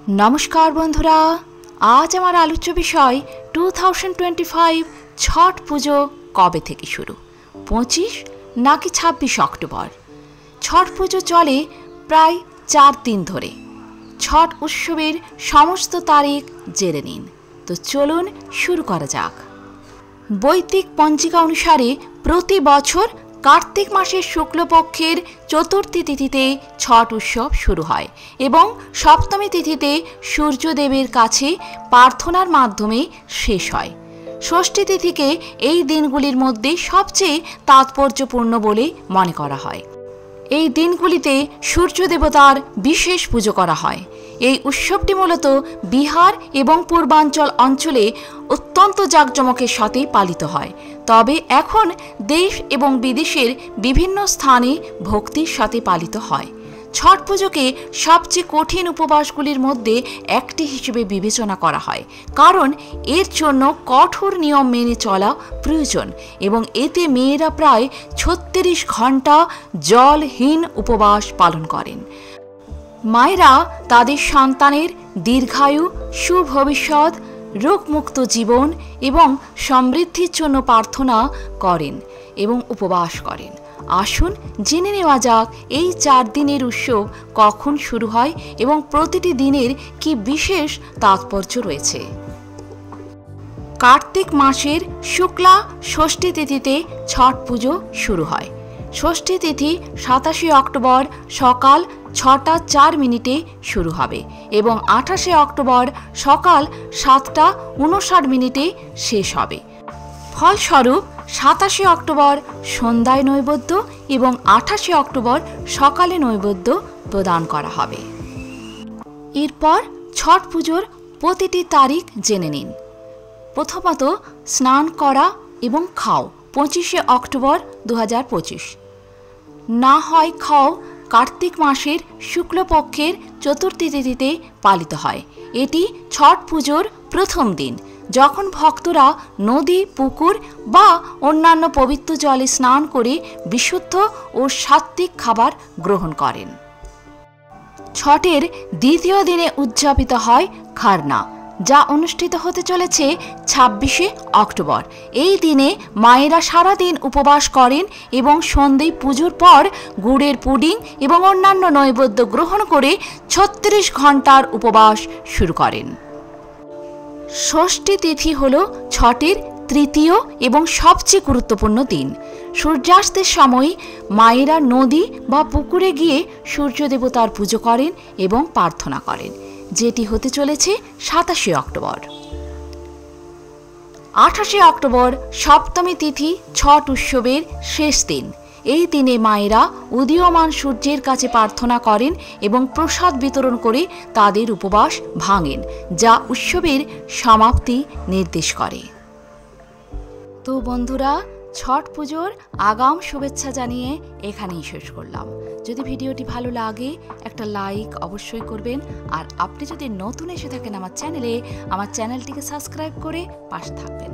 नमस्कार बंधुरा आज आमार आलोच्य विषय 2025 छठ पुजो कबे थेके शुरू 25 नाकि 26 अक्टोबर। छठ पुजो चले प्राय 4 दिन धरे। छठ उत्सवेर समस्त तारीख जेने निन। तो चलुन शुरू करा जाक। वैदिक पंजिका अनुसारे प्रति बछर कार्तिक मासेर शुक्लपक्षेर चतुर्थी तिथिते छठ उत्सव शुरू हय एवं सप्तमी तिथिते सूर्यदेवेर काछे प्रार्थनार माध्यमे शेष हय। षष्ठी तिथिके এই দিনগুলির মধ্যে সবচেয়ে তাৎপর্যপূর্ণ বলে মনে করা হয়। এই দিনগুলিতে সূর্য দেবতার বিশেষ পুজো করা হয়। এই উৎসবটি মূলত বিহার এবং পূর্বাঞ্চল অঞ্চলে অত্যন্ত জাঁকজমকের সাথে পালিত হয়। তবে এখন দেশ এবং বিদেশের বিভিন্ন স্থানে ভক্তির সাথে পালিত হয়। ছট পুজোকে সবচেয়ে কঠিন উপবাসগুলির মধ্যে একটি হিসেবে বিবেচনা করা হয়, কারণ এর জন্য কঠোর নিয়ম মেনে চলা প্রয়োজন এবং এতে মেয়েরা প্রায় 36 ঘন্টা জলহীন উপবাস পালন করেন। মায়েরা তাদের সন্তানের দীর্ঘায়ু, সুভবিষ্যৎ, রোগমুক্ত জীবন এবং সমৃদ্ধির জন্য প্রার্থনা করেন এবং উপবাস করেন। আসুন জেনে নেওয়া যাক এই 4 দিনের উৎসব কখন শুরু হয় এবং প্রতিটি দিনের কি বিশেষ তাৎপর্য রয়েছে। কার্তিক মাসের শুক্লা ষষ্ঠী তিথিতে ছট পুজো শুরু হয়। ষষ্ঠী তিথি 27 অক্টোবর সকাল 6টা 4 মিনিটে শুরু হবে এবং 28 অক্টোবর সকাল 7টা 59 মিনিটে শেষ হবে। ফলস্বরূপ 27 অক্টোবর সন্ধ্যায় নৈবেদ্য এবং 28 অক্টোবর সকালে নৈবেদ্য প্রদান করা হবে। এরপর ছট পুজোর প্রতিটি তারিখ জেনে নিন। প্রথমত স্নান করা এবং খাও 25 অক্টোবর 2025। না হয় খাও কার্তিক মাসের শুক্লপক্ষের চতুর্থী তিথিতে পালিত হয়। এটি ছট পুজোর প্রথম দিন, যখন ভক্তরা নদী, পুকুর বা অন্যান্য পবিত্র জলে স্নান করে বিশুদ্ধ ও সাত্ত্বিক খাবার গ্রহণ করেন। ছটের দ্বিতীয় দিনে উদযাপিত হয় খারনা, যা অনুষ্ঠিত হতে চলেছে 26 অক্টোবর। এই দিনে মায়েরা সারাদিন উপবাস করেন এবং সন্ধ্যায় পুজোর পর গুড়ের পুডিং এবং অন্যান্য নৈবেদ্য গ্রহণ করে 36 ঘন্টার উপবাস শুরু করেন। ষষ্ঠী তিথি হল ছটের তৃতীয় এবং সবচেয়ে গুরুত্বপূর্ণ দিন। সূর্যাস্তের সময় মায়েরা নদী বা পুকুরে গিয়ে সূর্য দেবতার পুজো করেন এবং প্রার্থনা করেন, যেটি হতে চলেছে 27 অক্টোবর। 28 অক্টোবর সপ্তমী তিথি ছট উৎসবের শেষ দিন। এই দিনে মায়েরা উদীয়মান সূর্যের কাছে প্রার্থনা করেন এবং প্রসাদ বিতরণ করে তাদের উপবাস ভাঙেন, যা উৎসবের সমাপ্তি নির্দেশ করে। তো বন্ধুরা, ছট পুজোর আগাম শুভেচ্ছা জানিয়ে এখানেই শেষ করলাম। যদি ভিডিওটি ভালো লাগে একটা লাইক অবশ্যই করবেন, আর আপনি যদি নতুন এসে থাকেন আমার চ্যানেলটিকে সাবস্ক্রাইব করে পাশে থাকবেন।